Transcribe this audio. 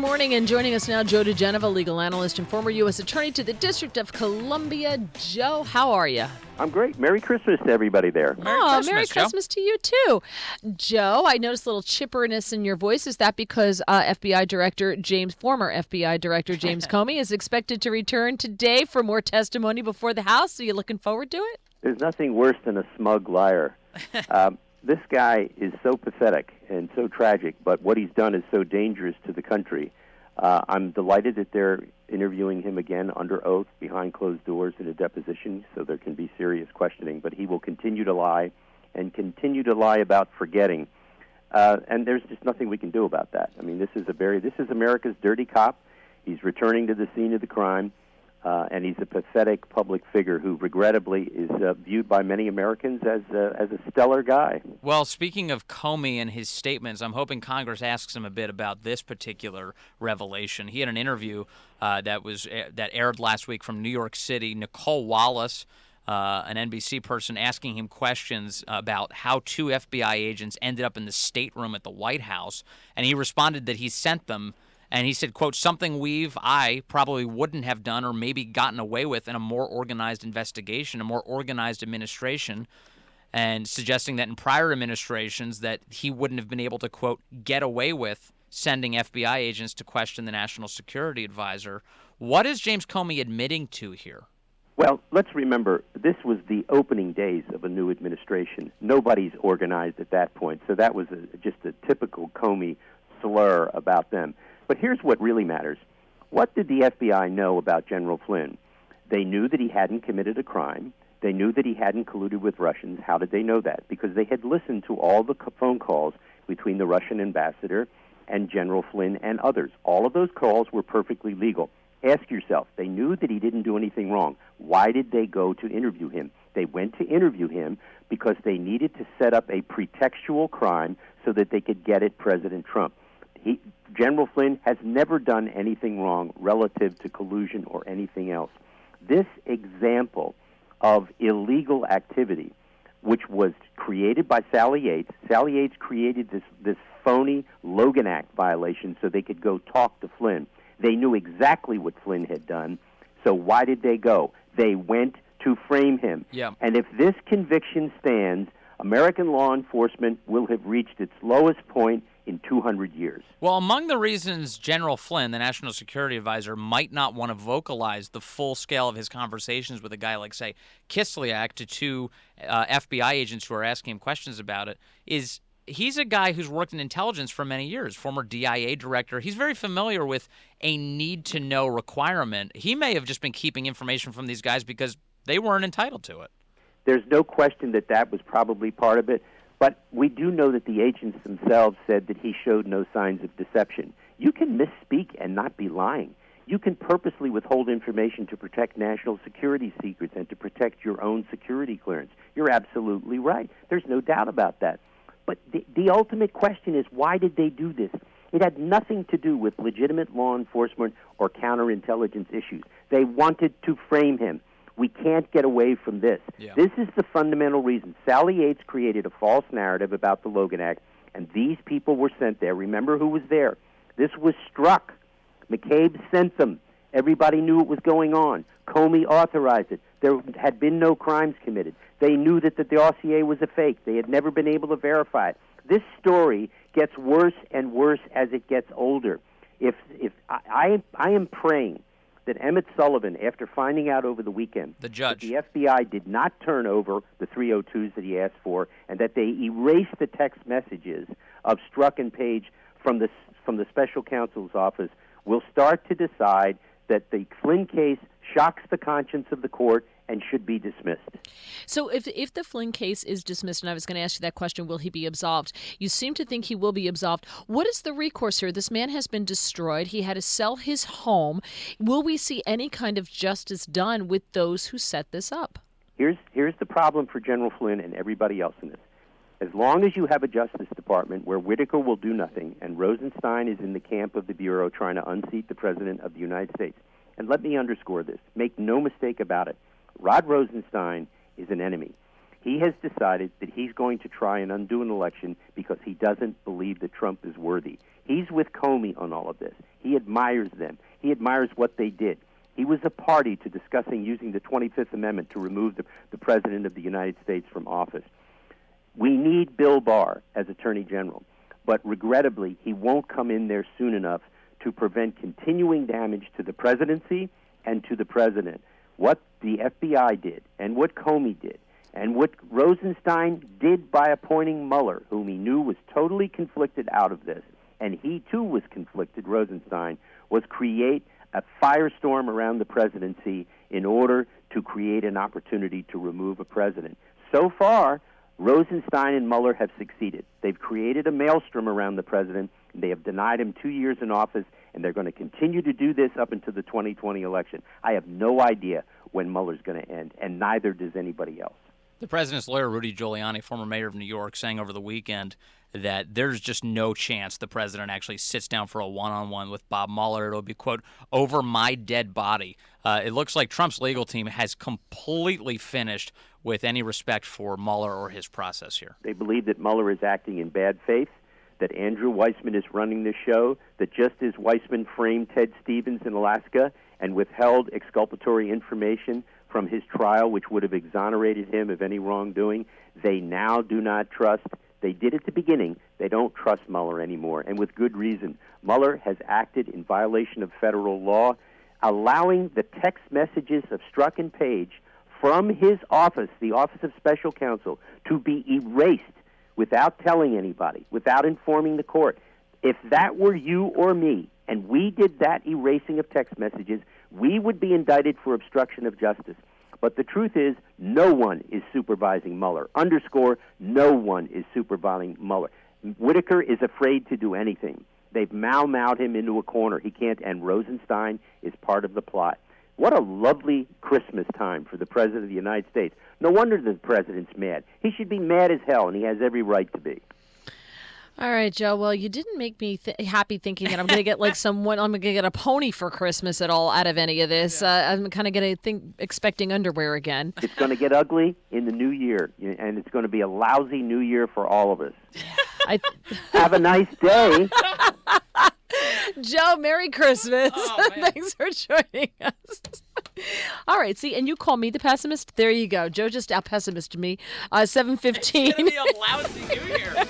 morning, and joining us now, Joe diGenova, legal analyst and former U.S. Attorney to the District of Columbia. Joe, how are you? I'm great. Merry Christmas to everybody there. Merry Christmas to you, too. Joe, I noticed a little chipperness in your voice. Is that because former FBI Director James Comey is expected to return today for more testimony before the House? Are you looking forward to it? There's nothing worse than a smug liar. This guy is so pathetic and so tragic, but what he's done is so dangerous to the country. I'm delighted that they're interviewing him again under oath behind closed doors in a deposition so there can be serious questioning, but he will continue to lie and continue to lie about forgetting. And there's just nothing we can do about that. I mean, this is America's dirty cop. He's returning to the scene of the crime. And he's a pathetic public figure who, regrettably, is viewed by many Americans as a stellar guy. Well, speaking of Comey and his statements, I'm hoping Congress asks him a bit about this particular revelation. He had an interview that aired last week from New York City. Nicole Wallace, an NBC person, asking him questions about how two FBI agents ended up in the stateroom at the White House, and he responded that he sent them. And he said, quote, something I probably wouldn't have done or maybe gotten away with in a more organized investigation, a more organized administration, and suggesting that in prior administrations that he wouldn't have been able to, quote, get away with sending FBI agents to question the National Security Advisor. What is James Comey admitting to here? Well, let's remember, this was the opening days of a new administration. Nobody's organized at that point, so that was just a typical Comey slur about them. But here's what really matters. What did the FBI know about General Flynn? They knew that he hadn't committed a crime. They knew that he hadn't colluded with Russians. How did they know that? Because they had listened to all the phone calls between the Russian ambassador and General Flynn and others. All of those calls were perfectly legal. Ask yourself, they knew that he didn't do anything wrong. Why did they go to interview him? They went to interview him because they needed to set up a pretextual crime so that they could get at President Trump. General Flynn has never done anything wrong relative to collusion or anything else. This example of illegal activity, which was created by Sally Yates created this phony Logan Act violation so they could go talk to Flynn. They knew exactly what Flynn had done, so why did they go? They went to frame him. Yeah. And if this conviction stands, American law enforcement will have reached its lowest point in 200 years. Well, among the reasons General Flynn, the National Security Advisor, might not want to vocalize the full scale of his conversations with a guy like, say, Kislyak to two FBI agents who are asking him questions about it, is he's a guy who's worked in intelligence for many years, former DIA director. He's very familiar with a need-to-know requirement. He may have just been keeping information from these guys because they weren't entitled to it. There's no question that was probably part of it. But we do know that the agents themselves said that he showed no signs of deception. You can misspeak and not be lying. You can purposely withhold information to protect national security secrets and to protect your own security clearance. You're absolutely right. There's no doubt about that. But the ultimate question is, why did they do this? It had nothing to do with legitimate law enforcement or counterintelligence issues. They wanted to frame him. We can't get away from this. Yeah. This is the fundamental reason. Sally Yates created a false narrative about the Logan Act, and these people were sent there. Remember who was there. This was Strzok. McCabe sent them. Everybody knew what was going on. Comey authorized it. There had been no crimes committed. They knew that the dossier was a fake. They had never been able to verify it. This story gets worse and worse as it gets older. I am praying that Emmett Sullivan, after finding out over the weekend the judge, that the FBI did not turn over the 302s that he asked for, and that they erased the text messages of Strzok and Page from the special counsel's office, will start to decide that the Flynn case shocks the conscience of the court and should be dismissed. So if the Flynn case is dismissed, and I was going to ask you that question, will he be absolved? You seem to think he will be absolved. What is the recourse here? This man has been destroyed. He had to sell his home. Will we see any kind of justice done with those who set this up? Here's the problem for General Flynn and everybody else in this. As long as you have a Justice Department where Whitaker will do nothing and Rosenstein is in the camp of the Bureau trying to unseat the President of the United States, and let me underscore this, make no mistake about it, Rod Rosenstein is an enemy. He has decided that he's going to try and undo an election because he doesn't believe that Trump is worthy. He's with Comey on all of this. He admires them. He admires what they did. He was a party to discussing using the 25th Amendment to remove the President of the United States from office. We need Bill Barr as Attorney General, but regrettably, he won't come in there soon enough to prevent continuing damage to the presidency and to the president. What the FBI did and what Comey did and what Rosenstein did by appointing Mueller, whom he knew was totally conflicted out of this, and he too was conflicted, Rosenstein, was create a firestorm around the presidency in order to create an opportunity to remove a president. So far, Rosenstein and Mueller have succeeded. They've created a maelstrom around the president. They have denied him 2 years in office, and they're going to continue to do this up until the 2020 election. I have no idea when Mueller's going to end, and neither does anybody else. The president's lawyer, Rudy Giuliani, former mayor of New York, saying over the weekend that there's just no chance the president actually sits down for a one-on-one with Bob Mueller. It'll be, quote, over my dead body. It looks like Trump's legal team has completely finished with any respect for Mueller or his process here. They believe that Mueller is acting in bad faith, that Andrew Weissman is running the show, that just as Weissman framed Ted Stevens in Alaska and withheld exculpatory information from his trial, which would have exonerated him of any wrongdoing, they now do not trust. They did at the beginning. They don't trust Mueller anymore, and with good reason. Mueller has acted in violation of federal law, allowing the text messages of Strzok and Page from his office, the Office of Special Counsel, to be erased without telling anybody, without informing the court. If that were you or me, and we did that erasing of text messages, we would be indicted for obstruction of justice. But the truth is, no one is supervising Mueller. Underscore, no one is supervising Mueller. Whitaker is afraid to do anything. They've Mau-Mau'd him into a corner. He can't, and Rosenstein is part of the plot. What a lovely Christmas time for the President of the United States. No wonder the President's mad. He should be mad as hell, and he has every right to be. All right, Joe. Well, you didn't make me happy thinking that I'm going to get I'm going to get a pony for Christmas at all out of any of this. I'm kind of going to expecting underwear again. It's going to get ugly in the new year, and it's going to be a lousy new year for all of us. Have a nice day. Joe, Merry Christmas. Thanks for joining us. All right, see, and you call me the pessimist? There you go. Joe just out-pessimisted me. 7:15. It's going to be a lousy new year.